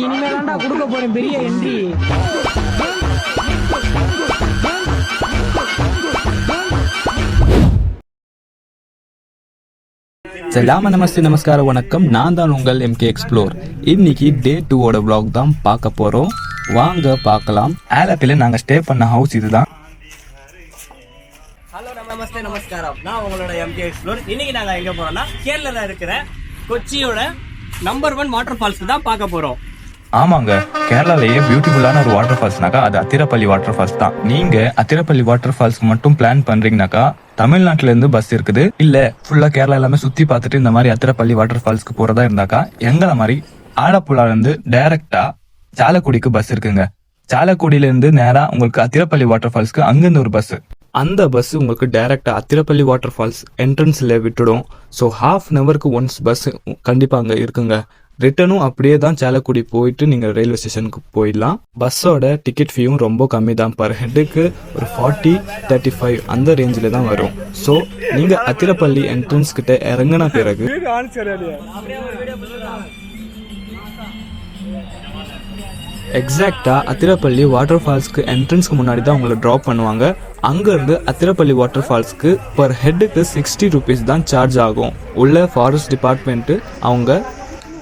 இனிமேதான்டா கொடுக்க போறேன் பெரிய என்ட்ரி. சலாம நமஸ்தே நமஸ்காரம் வணக்கம். நான் தான் உங்கள் MK எக்ஸ்ப்ளோர். இன்னைக்கு டே 2 vlog தான் பார்க்க போறோம். வாங்க பார்க்கலாம். ஆலப்பில நாங்க ஸ்டே பண்ண ஹவுஸ் இதுதான். ஹலோ நமஸ்தே நமஸ்காரம். நான் உங்களோட MK எக்ஸ்ப்ளோர். இன்னைக்கு நாங்க எங்க போறோம்னா கேரளால இருக்கிற கொச்சியோட நம்பர் 1 வாட்டர் ஃபால்ஸ் தான் பார்க்க போறோம். ஆமாங்க, கேரளாலேயே பியூட்டிஃபுல்லான ஒரு வாட்டர் ஃபால்ஸ்னாக்கா அது அத்திரப்பள்ளி வாட்டர் ஃபால்ஸ் தான். நீங்க அத்திரப்பள்ளி வாட்டர் ஃபால்ஸ்க்கு மட்டும் பிளான் பண்றீங்கனாக்கா தமிழ்நாட்டுல இருந்து பஸ் இருக்குது. இல்ல ஃபுல்லா கேரளா எல்லாமே சுத்தி பார்த்துட்டு இந்த மாதிரி அத்திரப்பள்ளி வாட்டர் ஃபால்ஸ்க்கு போறதா இருந்தாக்கா எங்களை மாதிரி ஆலப்புழால இருந்து டைரக்டா சாலக்குடிக்கு பஸ் இருக்குங்க. சாலக்குடியில இருந்து நேரா உங்களுக்கு அத்திரப்பள்ளி வாட்டர் ஃபால்ஸ்க்கு அங்கிருந்து ஒரு பஸ். அந்த பஸ் உங்களுக்கு டைரக்டா அத்திரப்பள்ளி வாட்டர் ஃபால்ஸ் என்ட்ரன்ஸ்ல விட்டுடும். ஸோ ½ அன் ஹவருக்கு ஒன்ஸ் பஸ் கண்டிப்பா அங்க இருக்குங்க. ரிட்டனும் அப்படியே தான் சாலக்குடி போயிட்டு நீங்க ரயில்வே ஸ்டேஷனுக்கு போயிடலாம். பஸ்ஸோட டிக்கெட் ஃபீயும் ரொம்ப கம்மி தான். பர் ஹெட்டுக்கு ஒரு 40-35 அந்த ரேஞ்சில் தான் வரும். ஸோ நீங்க அத்திரப்பள்ளி என்ட்ரன்ஸ் கிட்ட இறங்கின பிறகு எக்ஸாக்டா அத்திரப்பள்ளி வாட்டர் ஃபால்ஸ்க்கு என்ட்ரன்ஸ்க்கு முன்னாடி தான் உங்களை ட்ராப் பண்ணுவாங்க. அங்கிருந்து அத்திரப்பள்ளி வாட்டர் ஃபால்ஸ்க்கு பர் ஹெட்டுக்கு 60 rupees தான் சார்ஜ் ஆகும். உள்ள ஃபாரஸ்ட் டிபார்ட்மெண்ட் அவங்க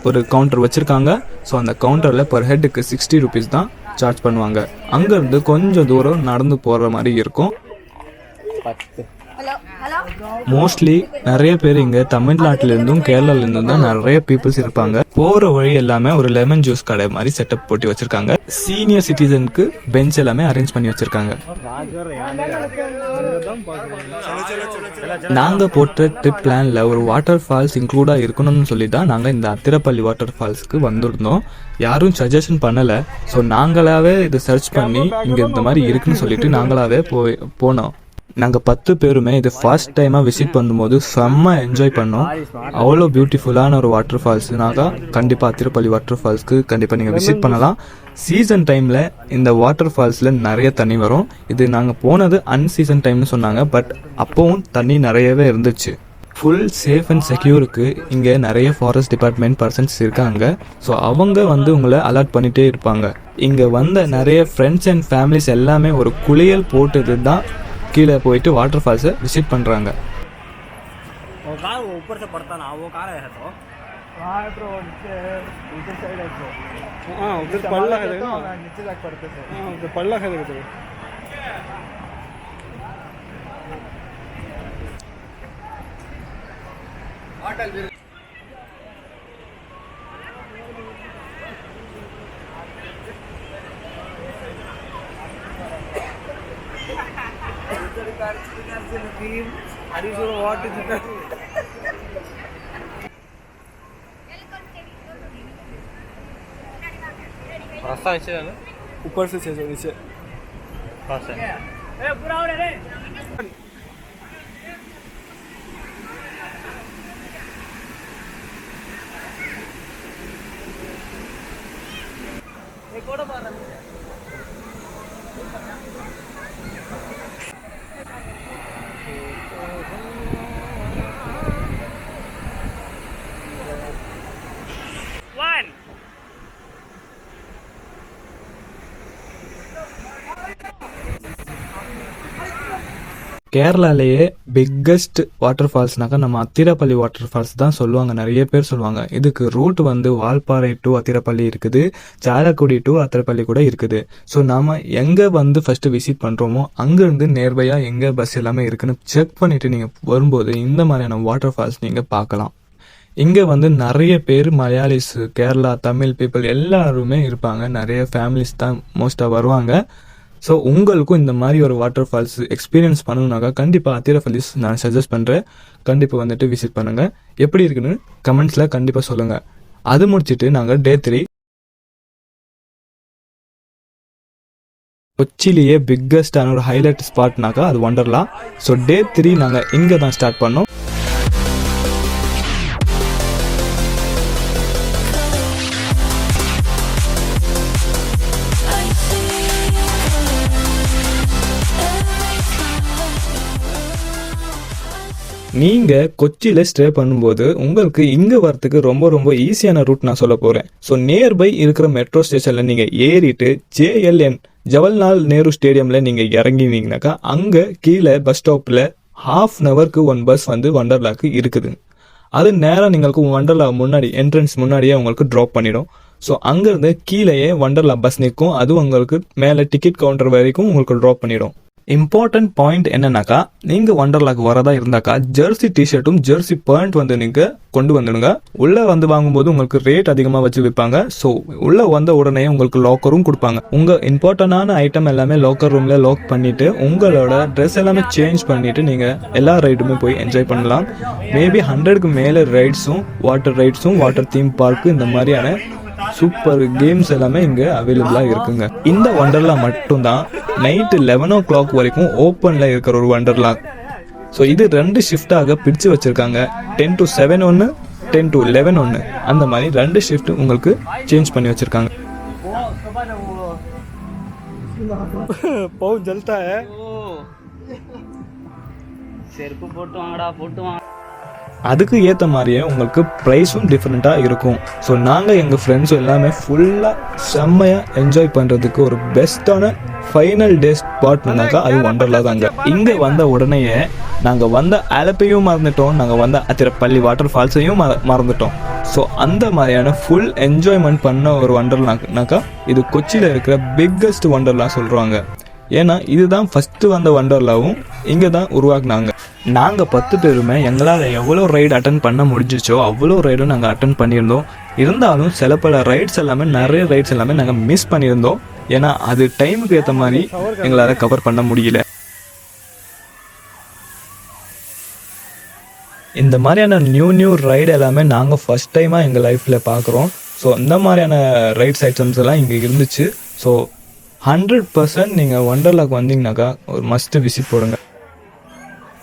ஒரு கவுண்டர் வச்சிருக்காங்க. ஸோ அந்த கவுண்டர்ல பர் ஹெட்டுக்கு 60 rupees தான் சார்ஜ் பண்ணுவாங்க. அங்கிருந்து கொஞ்சம் தூரம் நடந்து போற மாதிரி இருக்கும். மோஸ்ட்லி நிறைய பேர் இங்க தமிழ்நாட்டுல இருந்தும் கேரளால இருந்தும் தான் நிறைய பீப்புள்ஸ் இருப்பாங்க. போற வழி எல்லாமே ஒரு லெமன் ஜூஸ் கடை மாதிரி செட்டப் போட்டு வச்சிருக்காங்க. சீனியர் சிட்டிசனுக்கு பெஞ்ச் எல்லாமே அரேஞ்ச் பண்ணி வச்சிருக்காங்க. நாங்க போட்ட ட்ரிப் பிளான்ல ஒரு வாட்டர் ஃபால்ஸ் இன்க்ளூடா இருக்கணும்னு சொல்லி தான் நாங்க இந்த அத்திரப்பள்ளி வாட்டர் ஃபால்ஸ்க்கு வந்திருந்தோம். யாரும் சஜஷன் பண்ணல. ஸோ நாங்களாவே இதை சர்ச் பண்ணி இங்க இந்த மாதிரி இருக்குன்னு சொல்லிட்டு நாங்களாவே போனோம். நாங்கள் 10 பேருமே இது ஃபர்ஸ்ட் டைமாக விசிட் பண்ணும்போது செம்ம என்ஜாய் பண்ணோம். அவ்வளோ பியூட்டிஃபுல்லான ஒரு வாட்டர் ஃபால்ஸ்னாக்கா கண்டிப்பாக அத்திரப்பள்ளி வாட்டர் ஃபால்ஸ்க்கு கண்டிப்பாக நீங்கள் விசிட் பண்ணலாம். சீசன் டைமில் இந்த வாட்டர் ஃபால்ஸில் நிறைய தண்ணி வரும். இது நாங்கள் போனது அன்சீசன் டைம்னு சொன்னாங்க. பட் அப்போவும் தண்ணி நிறையவே இருந்துச்சு. ஃபுல் சேஃப் அண்ட் செக்யூருக்கு இங்கே நிறைய ஃபாரஸ்ட் டிபார்ட்மெண்ட் பர்சன்ஸ் இருக்காங்க. ஸோ அவங்க உங்களை அலர்ட் பண்ணிகிட்டே இருப்பாங்க. இங்கே வந்த நிறைய ஃப்ரெண்ட்ஸ் அண்ட் ஃபேமிலிஸ் எல்லாமே ஒரு குளியல் போட்டது தான் கீழே போயிட்டு வாட்டர் ஃபால்ஸை விசிட் பண்ணுறாங்க. ऊपर से 600 नीचे கேரளாலேயே பிக்கஸ்ட் வாட்டர் ஃபால்ஸ்னாக்கா நம்ம அத்திரப்பள்ளி வாட்டர் ஃபால்ஸ் தான் சொல்லுவாங்க. நிறைய பேர் சொல்லுவாங்க. இதுக்கு ரூட் வால்பாறை டு அத்திரப்பள்ளி இருக்குது, சாலக்குடி டு அத்திரப்பள்ளி கூட இருக்குது. ஸோ நாம எங்கே ஃபர்ஸ்ட் விசிட் பண்ணுறோமோ அங்கேருந்து நேர்பையாக எங்கே பஸ் எல்லாமே இருக்குன்னு செக் பண்ணிட்டு நீங்கள் வரும்போது இந்த மாதிரியான வாட்டர் ஃபால்ஸ் நீங்கள் பார்க்கலாம். இங்கே நிறைய பேர் மலையாளிஸ், கேரளா, தமிழ் பீப்புள் எல்லாருமே இருப்பாங்க. நிறைய ஃபேமிலிஸ் தான் மோஸ்ட்டாக வருவாங்க. ஸோ உங்களுக்கும் இந்த மாதிரி ஒரு வாட்டர் ஃபால்ஸ் எக்ஸ்பீரியன்ஸ் பண்ணணுனாக்கா கண்டிப்பாக அத்திரப்பள்ளி நான் சஜஸ்ட் பண்ணுறேன். கண்டிப்பாக விசிட் பண்ணுங்கள். எப்படி இருக்குன்னு கமெண்ட்ஸில் கண்டிப்பாக சொல்லுங்கள். அது முடிச்சுட்டு நாங்கள் டே 3 கொச்சிலேயே பிக்கஸ்டான ஒரு ஹைலைட் ஸ்பாட்னாக்கா அது ஒண்டர்லா. ஸோ டே 3 நாங்கள் இங்கே தான் ஸ்டார்ட் பண்ணோம். நீங்கள் கொச்சியில் ஸ்டே பண்ணும்போது உங்களுக்கு இங்கே வரத்துக்கு ரொம்ப ரொம்ப ஈஸியான ரூட் நான் சொல்ல போகிறேன். ஸோ நியர்பை இருக்கிற மெட்ரோ ஸ்டேஷனில் நீங்கள் ஏறிட்டு JLN ஜவஹர்லால் நேரு ஸ்டேடியமில் நீங்கள் இறங்கினீங்கனாக்கா அங்கே கீழே பஸ் ஸ்டாப்பில் ½ ஒன் பஸ் வந்து வண்டர்லாக்கு இருக்குது. அது நேராக നിങ്ങൾക്ക് வண்டர்லா முன்னாடி என்ட்ரன்ஸ் முன்னாடியே உங்களுக்கு ட்ராப் பண்ணிடும். ஸோ அங்கேருந்து கீழேயே வண்டர்லா பஸ் நிற்கும். அது உங்களுக்கு மேலே டிக்கெட் கவுண்டர் வரைக்கும் உங்களுக்கு ட்ராப் பண்ணிடும். இம்பார்ட்டன்ட் பாயிண்ட் என்னன்னாக்கா நீங்கள் வண்டர்லாக்கு வரதா இருந்தாக்கா ஜெர்சி டிஷர்ட்டும் ஜெர்சி பேண்ட் வந்து நீங்கள் கொண்டு வந்துடுங்க. உள்ளே வந்து வாங்கும்போது உங்களுக்கு ரேட் அதிகமாக வச்சு விற்பாங்க. ஸோ உள்ளே வந்த உடனே உங்களுக்கு லாக்கரும் கொடுப்பாங்க. உங்கள் இம்பார்ட்டண்டான ஐட்டம் எல்லாமே லாக்கர் ரூமில் லாக் பண்ணிவிட்டு உங்களோட ட்ரெஸ் எல்லாமே சேஞ்ச் பண்ணிவிட்டு நீங்கள் எல்லா ரைடுமே போய் என்ஜாய் பண்ணலாம். மேபி 100க்கு மேலே ரைட்ஸும் வாட்டர் தீம் பார்க்கு இந்த மாதிரியான சூப்பர் கேம்ஸ் எல்லாமே இங்கே அவைலபிளாக இருக்குங்க. இந்த வண்டர்லா மட்டும்தான் நைட்டு 11 o'clock வரைக்கும் ஓப்பனில் இருக்கிற ஒரு வண்டர்லா. ஸோ இது 2 ஷிஃப்டாக பிரித்து வச்சுருக்காங்க. 10 to 7 ஒன்று, 10 to 11 ஒன்று, அந்த மாதிரி 2 ஷிஃப்ட் உங்களுக்கு சேஞ்ச் பண்ணி வச்சுருக்காங்க. पाँव जलता है. செருப்பு போட்டு வாங்கடா, போட்டு வாங்க. அதுக்கு ஏற்ற மாதிரியே உங்களுக்கு ப்ரைஸும் டிஃப்ரெண்ட்டாக இருக்கும். ஸோ நாங்கள் எங்கள் ஃப்ரெண்ட்ஸும் எல்லாமே ஃபுல்லாக செம்மையாக என்ஜாய் பண்ணுறதுக்கு ஒரு பெஸ்ட்டான ஃபைனல் டே ஸ்பாட்னாக்கா அது வண்டர்லா தாங்க. இங்கே வந்த உடனேயே நாங்கள் வந்த ஆலப்பையும் மறந்துட்டோம், நாங்கள் வந்த அத்திரப்பள்ளி வாட்டர் ஃபால்ஸையும் மறந்துட்டோம். ஸோ அந்த மாதிரியான ஃபுல் என்ஜாய்மெண்ட் பண்ண ஒரு வண்டர்லானாக்கா இது கொச்சியில் இருக்கிற பிக்கஸ்ட் வண்டர்லா சொல்கிறாங்க. ஏன்னா இதுதான் ஃபஸ்ட்டு வந்த வண்டர்லாவும் இங்கே தான் உருவாக்குனாங்க. நாங்கள் 10 பேருமே எங்களால் எவ்வளோ ரைடு அட்டன் பண்ண முடிஞ்சிச்சோ அவ்வளோ ரைடும் நாங்கள் அட்டன் பண்ணியிருந்தோம். இருந்தாலும் சில பல நிறைய ரைட்ஸ் எல்லாமே நாங்கள் மிஸ் பண்ணியிருந்தோம். ஏன்னா அது டைமுக்கு ஏற்ற மாதிரி எங்களால் கவர் பண்ண முடியல. இந்த மாதிரியான நியூ ரைடு எல்லாமே நாங்கள் ஃபஸ்ட் டைமாக எங்கள் லைஃப்பில் பார்க்குறோம். ஸோ இந்த மாதிரியான ரைட்ஸ் ஐட்டம்ஸ் எல்லாம் இங்கே இருந்துச்சு. ஸோ 100% நீங்கள் வண்டர்லாக்கு வந்தீங்கன்னாக்கா ஒரு மஸ்ட் விசிட் போடுங்க.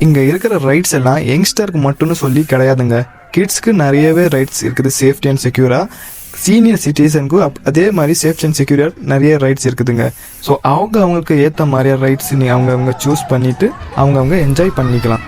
இங்கே இருக்கிற ரைட்ஸ் எல்லாம் யங்ஸ்டருக்கு மட்டும்னு சொல்லி கிடையாதுங்க. கிட்ஸ்க்கு நிறையவே ரைட்ஸ் இருக்குது சேஃப்டி அண்ட் செக்யூராக. சீனியர் சிட்டிசனுக்கும் அதே மாதிரி சேஃப்டி அண்ட் செக்யூராக நிறைய ரைட்ஸ் இருக்குதுங்க. ஸோ அவங்களுக்கு ஏற்ற மாதிரியா ரைட்ஸ் அவங்க சூஸ் பண்ணிவிட்டு அவங்க என்ஜாய் பண்ணிக்கலாம்.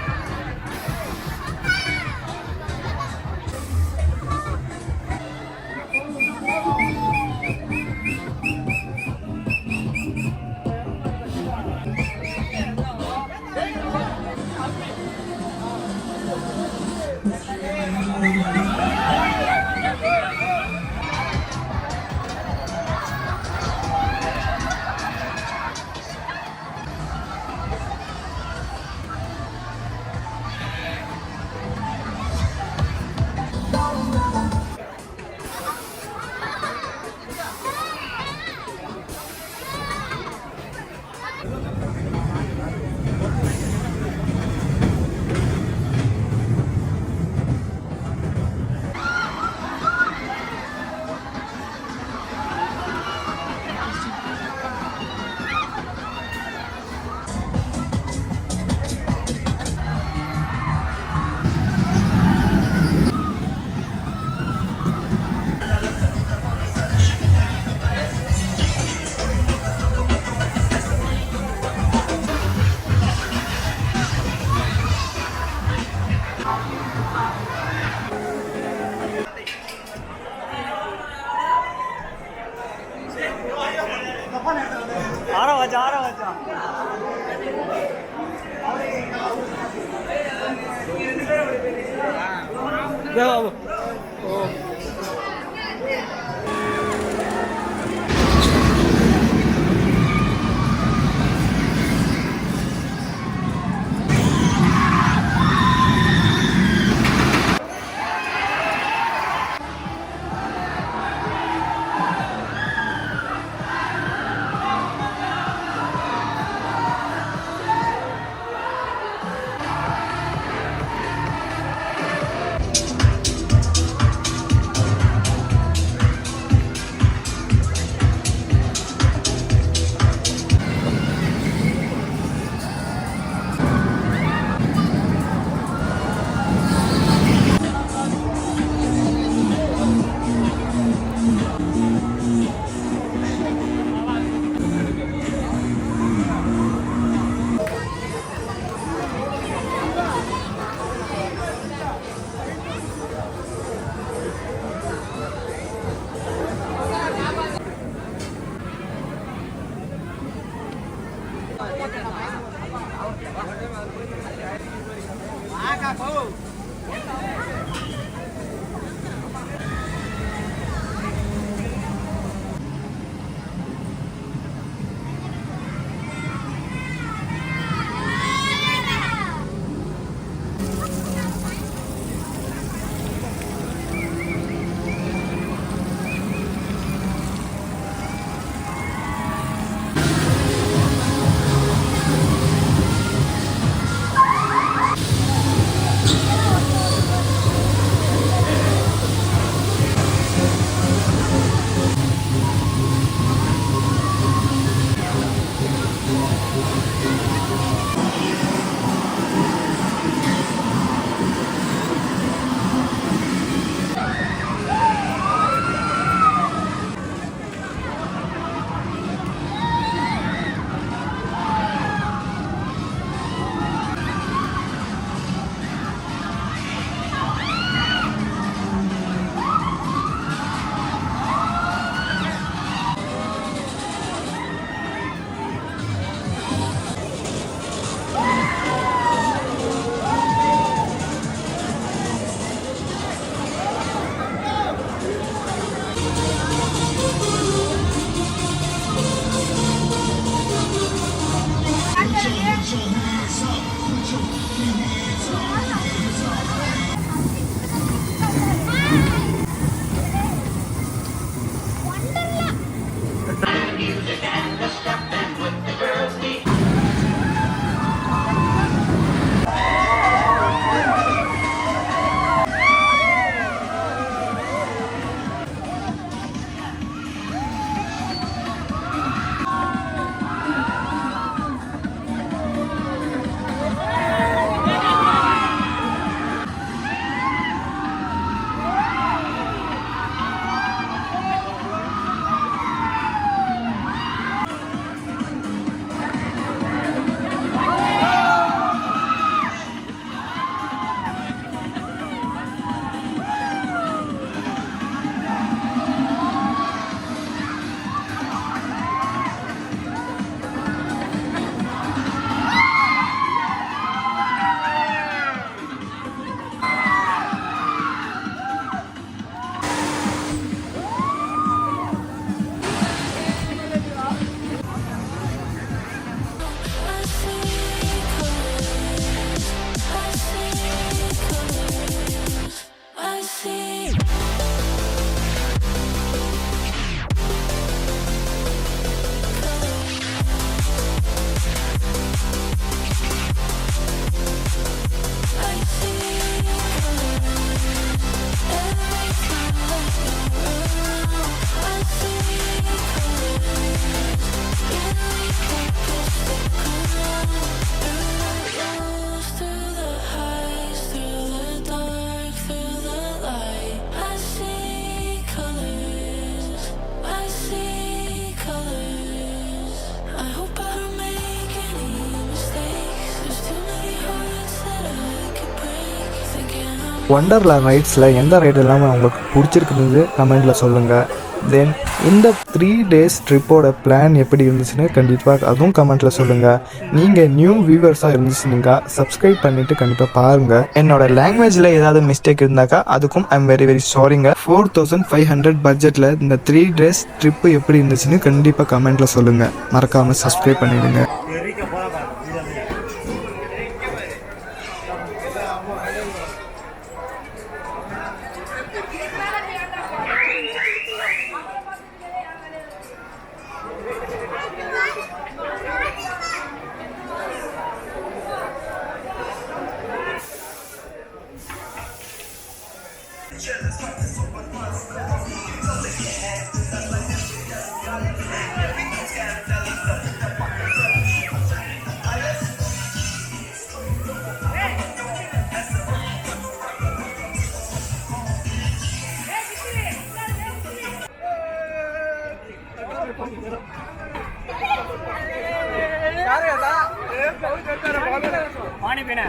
ஒண்டர்லா ரைட்ஸில் எந்த ரைடு எல்லாமே உங்களுக்கு பிடிச்சிருக்குது கமெண்டில் சொல்லுங்கள். தென் இந்த 3 days ட்ரிப்போட பிளான் எப்படி இருந்துச்சுன்னு கண்டிப்பாக அதுவும் கமெண்ட்டில் சொல்லுங்கள். நீங்கள் நியூ வியூவர்ஸாக இருந்துச்சுங்க சப்ஸ்கிரைப் பண்ணிவிட்டு கண்டிப்பாக பாருங்கள். என்னோட லாங்குவேஜில் ஏதாவது மிஸ்டேக் இருந்தாக்கா அதுக்கும் ஐ எம் வெரி வெரி சாரிங்க. 4500 பட்ஜெட்டில் இந்த 3 days ட்ரிப்பு எப்படி இருந்துச்சுன்னு கண்டிப்பாக கமெண்ட்டில் சொல்லுங்கள். மறக்காமல் சப்ஸ்கிரைப் பண்ணிவிடுங்க. पानी पीना